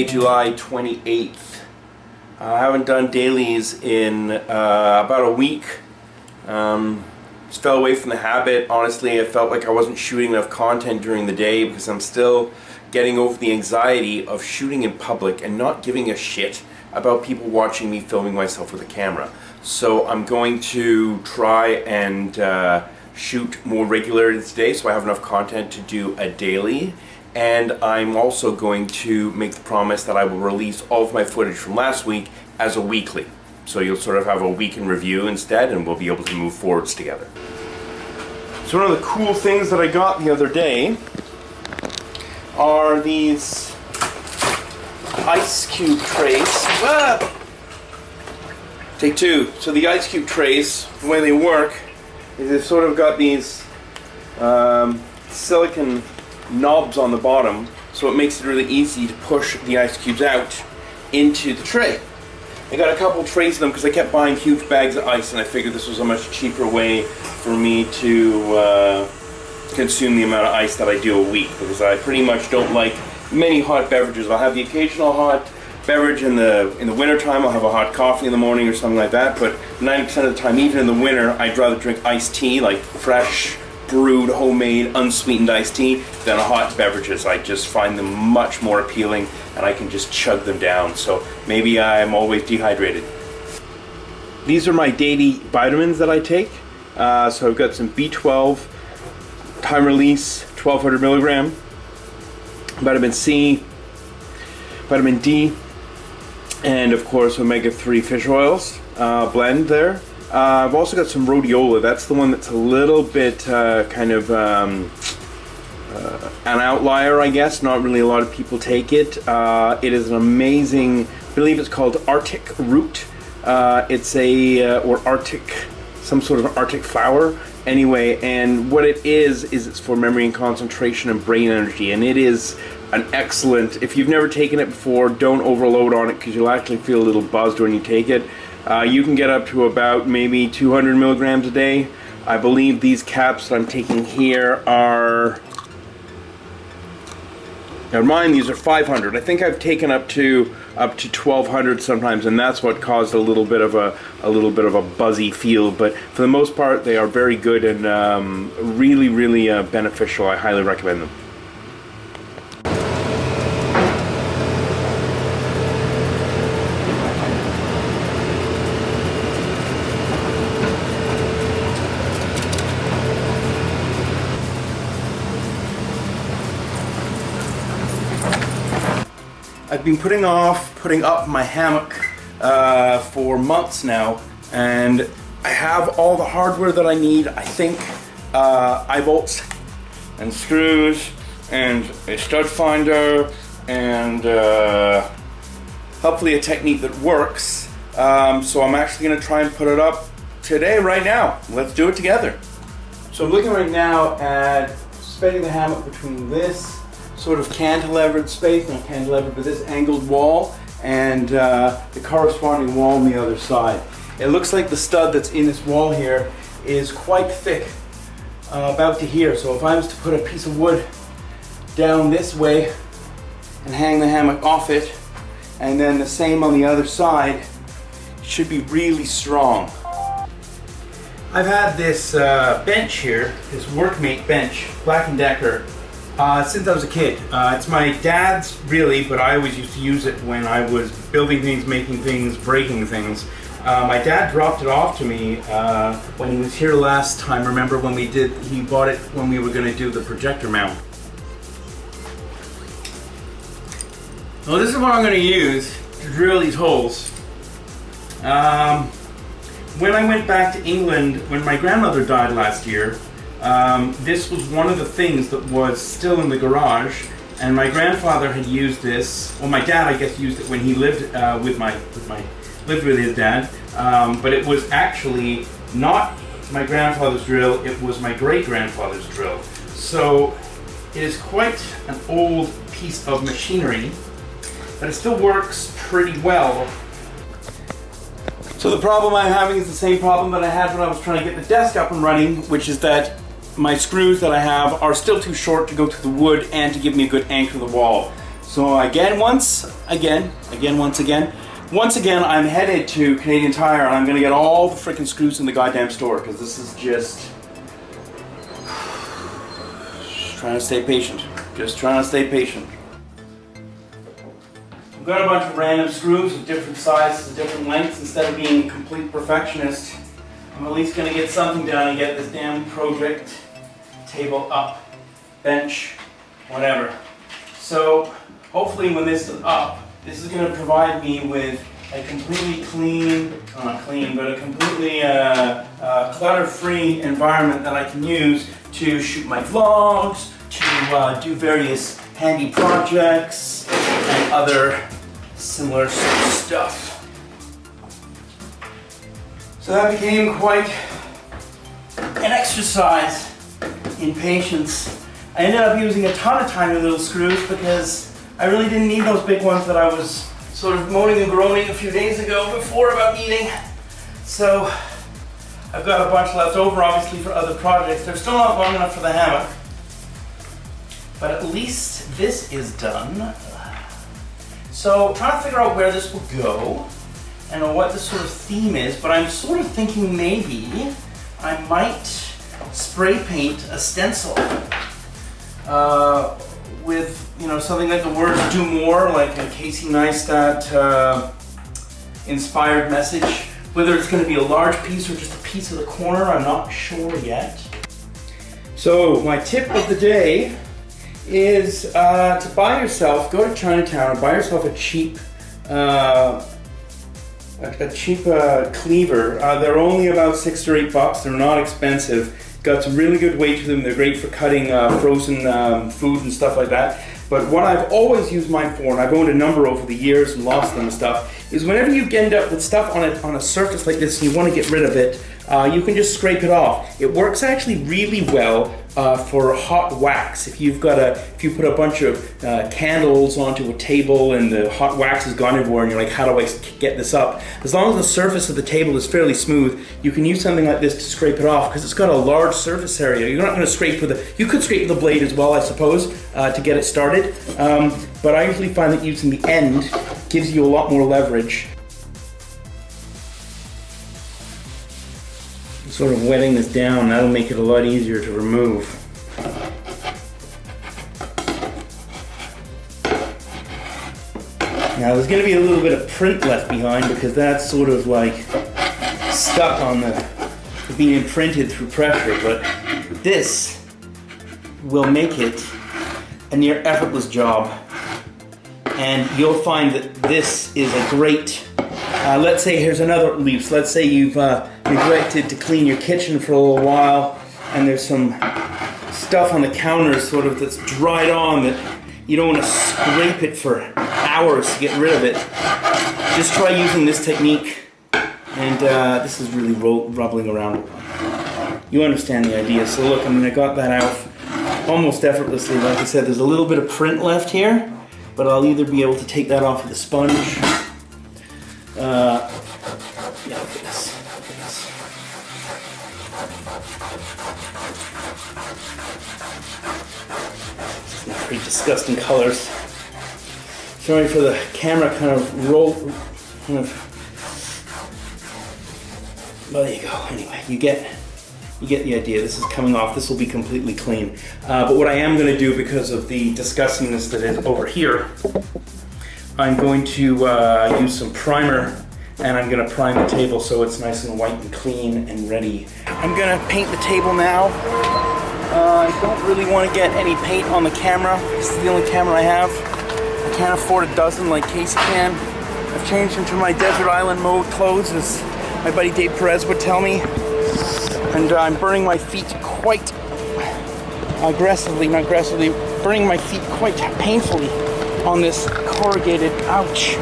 Monday, July 28th. I haven't done dailies in about a week. Just fell away from the habit. Honestly, I felt like I wasn't shooting enough content during the day because I'm still getting over the anxiety of shooting in public and not giving a shit about people watching me filming myself with a camera. So I'm going to try and shoot more regularly today so I have enough content to do a daily. And I'm also going to make the promise that I will release all of my footage from last week as a weekly. So you'll sort of have a week in review instead, and we'll be able to move forwards together. So one of the cool things that I got the other day are these ice cube trays. Take two. So the ice cube trays, the way they work is they've sort of got these silicone knobs on the bottom, so it makes it really easy to push the ice cubes out into the tray. I got a couple trays of them because I kept buying huge bags of ice, and I figured this was a much cheaper way for me to consume the amount of ice that I do a week, because I pretty much don't like many hot beverages. I'll have the occasional hot beverage in the winter time. I'll have a hot coffee in the morning or something like that, but 90% of the time, even in the winter, I'd rather drink iced tea, like fresh brewed, homemade, unsweetened iced tea than hot beverages. I just find them much more appealing, and I can just chug them down. So maybe I'm always dehydrated. These are my daily vitamins that I take. So I've got some B12, time release, 1200 milligram, vitamin C, vitamin D, and of course omega-3 fish oils blend there. I've also got some rhodiola. That's the one that's a little bit kind of an outlier, I guess. Not really a lot of people take it. It is an amazing, I believe it's called Arctic root. It's or Arctic, some sort of Arctic flower. Anyway, and what it is it's for memory and concentration and brain energy. And it is an excellent, if you've never taken it before, don't overload on it because you'll actually feel a little buzzed when you take it. You can get up to about maybe 200 milligrams a day. I believe these caps that I'm taking here are, now mine, these are 500. I think I've taken up to 1200 sometimes, and that's what caused a little bit of a buzzy feel. But for the most part, they are very good and really beneficial. I highly recommend them. I've been putting up my hammock for months now, and I have all the hardware that I need. I think eye bolts and screws and a stud finder and hopefully a technique that works. So I'm actually going to try and put it up today, right now. Let's do it together. So I'm looking right now at spreading the hammock between this sort of cantilevered space, not cantilevered, but this angled wall, and the corresponding wall on the other side. It looks like the stud that's in this wall here is quite thick, about to here. So if I was to put a piece of wood down this way and hang the hammock off it, and then the same on the other side, it should be really strong. I've had this bench here, this Workmate bench, Black & Decker, since I was a kid. It's my dad's, really, but I always used to use it when I was building things, making things, breaking things. My dad dropped it off to me when he was here last time. Remember when he bought it when we were going to do the projector mount. Well, this is what I'm going to use to drill these holes. When I went back to England, when my grandmother died last year, this was one of the things that was still in the garage, and my grandfather had used this. Well, my dad, I guess, used it when he lived lived with his dad. But it was actually not my grandfather's drill; it was my great-grandfather's drill. So it is quite an old piece of machinery, but it still works pretty well. So the problem I'm having is the same problem that I had when I was trying to get the desk up and running, which is that my screws that I have are still too short to go through the wood and to give me a good anchor to the wall. So once again, I'm headed to Canadian Tire and I'm gonna get all the freaking screws in the goddamn store because this is just trying to stay patient. Just trying to stay patient. I've got a bunch of random screws of different sizes and different lengths. Instead of being a complete perfectionist, I'm at least gonna get something done and get this damn project table up, bench, whatever. So hopefully when this is up, this is going to provide me with a completely not clean, but a completely clutter-free environment that I can use to shoot my vlogs, to do various handy projects, and other similar stuff. So that became quite an exercise in patience. I ended up using a ton of tiny little screws because I really didn't need those big ones that I was sort of moaning and groaning a few days ago before about needing. So I've got a bunch left over obviously for other projects. They're still not long enough for the hammock, but at least this is done. So trying to figure out where this will go and what the sort of theme is, but I'm sort of thinking maybe I might spray paint a stencil with, you know, something like the words "do more," like a Casey Neistat inspired message. Whether it's going to be a large piece or just a piece of the corner, I'm not sure yet. So my tip of the day is to go to Chinatown and buy yourself a cheap cleaver. They're only about $6 or $8. They're not expensive. Got some really good weight to them. They're great for cutting frozen food and stuff like that. But what I've always used mine for, and I've owned a number over the years and lost them and stuff, is whenever you end up with stuff on a surface like this and you want to get rid of it, you can just scrape it off. It works actually really well for hot wax. If you put a bunch of candles onto a table and the hot wax has gone everywhere and you're like, how do I get this up? As long as the surface of the table is fairly smooth, you can use something like this to scrape it off because it's got a large surface area. You're not going to scrape you could scrape with a blade as well, I suppose, to get it started. But I usually find that using the end gives you a lot more leverage. Sort of wetting this down, that'll make it a lot easier to remove. Now there's going to be a little bit of print left behind because that's sort of like stuck on being imprinted through pressure, but this will make it a near effortless job. And you'll find that this is a great, let's say here's another leaf. Let's say you've neglected to clean your kitchen for a little while and there's some stuff on the counter sort of that's dried on that you don't want to scrape it for hours to get rid of it. Just try using this technique, and this is really rubbling around. You understand the idea. So look, I mean, I got that out almost effortlessly. Like I said, there's a little bit of print left here, but I'll either be able to take that off with a sponge. Yeah, look at this. Pretty disgusting colors. Sorry for the camera kind of well, there you go. Anyway, you get the idea. This is coming off. This will be completely clean. But what I am going to do, because of the disgustingness that is over here, I'm going to use some primer, and I'm going to prime the table so it's nice and white and clean and ready. I'm going to paint the table now. I don't really want to get any paint on the camera. This is the only camera I have. I can't afford a dozen like Casey can. I've changed into my desert island mode clothes, as my buddy Dave Perez would tell me. And I'm burning my feet quite burning my feet quite painfully on this corrugated, ouch.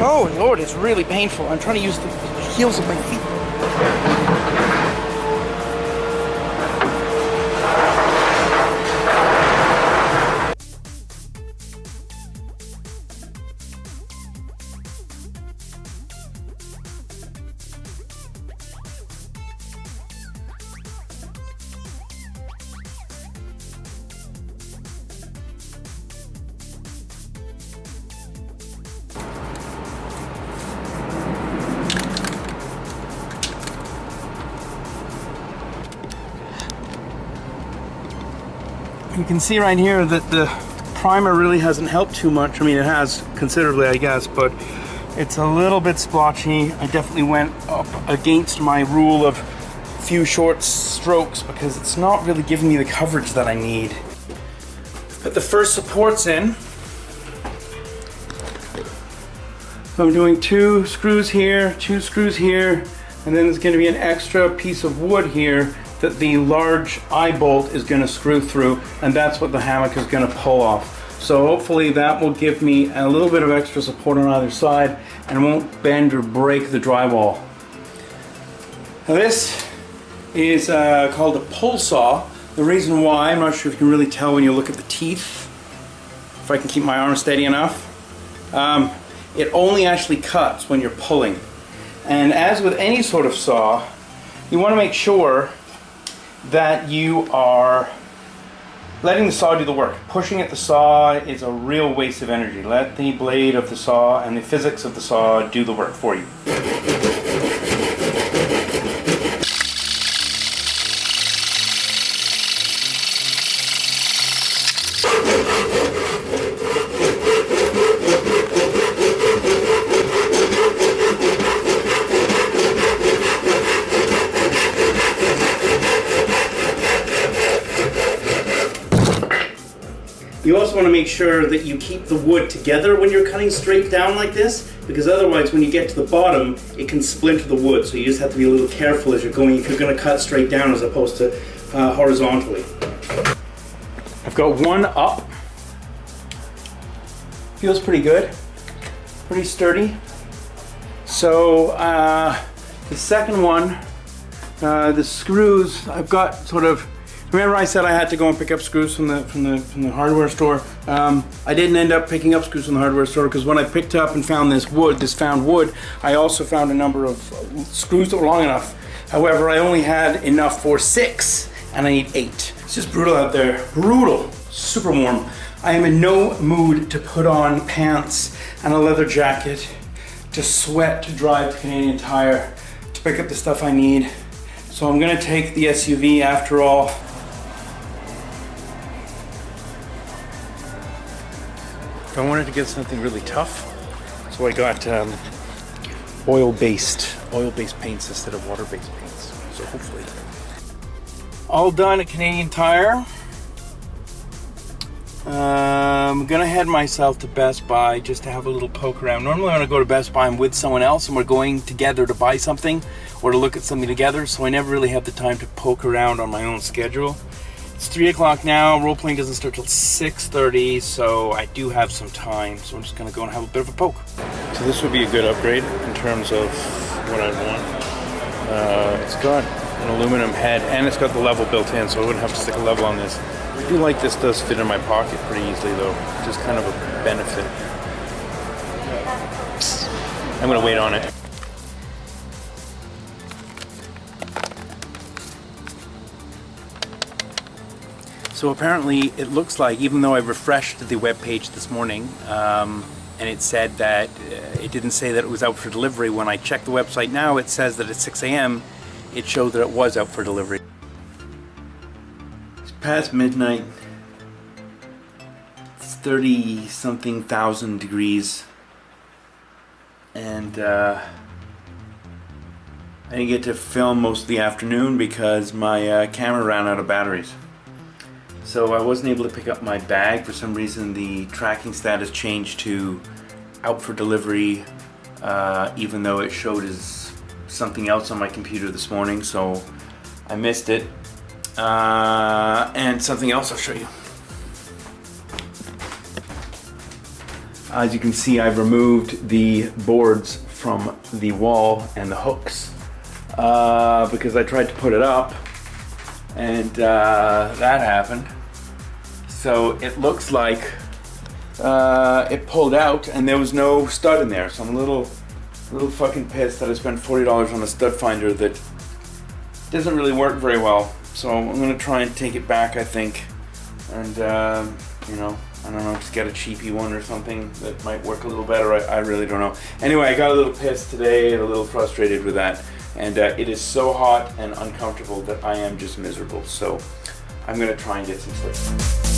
Oh Lord, it's really painful. I'm trying to use the heels of my feet. You can see right here that the primer really hasn't helped too much. I mean, it has considerably, I guess, but it's a little bit splotchy. I definitely went up against my rule of few short strokes because it's not really giving me the coverage that I need. Put the first supports in. So I'm doing 2 screws here, 2 screws here, and then there's going to be an extra piece of wood here that the large eye bolt is going to screw through, and that's what the hammock is going to pull off. So hopefully that will give me a little bit of extra support on either side and won't bend or break the drywall. Now this is called a pull saw. The reason why, I'm not sure if you can really tell when you look at the teeth, if I can keep my arm steady enough. It only actually cuts when you're pulling. And as with any sort of saw, you want to make sure that you are letting the saw do the work. Pushing at the saw is a real waste of energy. Let the blade of the saw and the physics of the saw do the work for you. You also want to make sure that you keep the wood together when you're cutting straight down like this, because otherwise when you get to the bottom it can splinter the wood, so you just have to be a little careful as you're going, if you're going to cut straight down as opposed to horizontally. I've got one up. Feels pretty good, pretty sturdy. So the second one, the screws, I've got sort of, remember I said I had to go and pick up screws from the hardware store? I didn't end up picking up screws from the hardware store because when I picked up and found this found wood, I also found a number of screws that were long enough. However, I only had enough for 6 and I need 8. It's just brutal out there. Brutal. Super warm. I am in no mood to put on pants and a leather jacket, to sweat, to drive to Canadian Tire, to pick up the stuff I need. So I'm gonna take the SUV after all. I wanted to get something really tough, so I got oil-based paints instead of water-based paints. So hopefully, all done at Canadian Tire. I'm gonna head myself to Best Buy just to have a little poke around. Normally when I go to Best Buy I'm with someone else and we're going together to buy something or to look at something together, so I never really have the time to poke around on my own schedule. It's 3 o'clock now, role-playing doesn't start till 6:30, so I do have some time, so I'm just gonna go and have a bit of a poke. So this would be a good upgrade in terms of what I'd want. It's got an aluminum head and it's got the level built in, so I wouldn't have to stick a level on this. I do like this does fit in my pocket pretty easily though, just kind of a benefit. I'm gonna wait on it. So apparently it looks like, even though I refreshed the web page this morning and it said that it didn't say that it was out for delivery, when I checked the website now it says that at 6 a.m. it showed that it was out for delivery. It's past midnight. It's 30-something thousand degrees and I didn't get to film most of the afternoon because my camera ran out of batteries. So I wasn't able to pick up my bag. For some reason the tracking status changed to out for delivery even though it showed as something else on my computer this morning, so I missed it. And something else I'll show you. As you can see, I've removed the boards from the wall and the hooks because I tried to put it up and that happened. So it looks like it pulled out and there was no stud in there. So I'm a little fucking pissed that I spent $40 on a stud finder that doesn't really work very well. So I'm gonna try and take it back, I think, and you know, I don't know, just get a cheapy one or something that might work a little better. I really don't know. Anyway, I got a little pissed today and a little frustrated with that, and it is so hot and uncomfortable that I am just miserable. So I'm gonna try and get some sleep.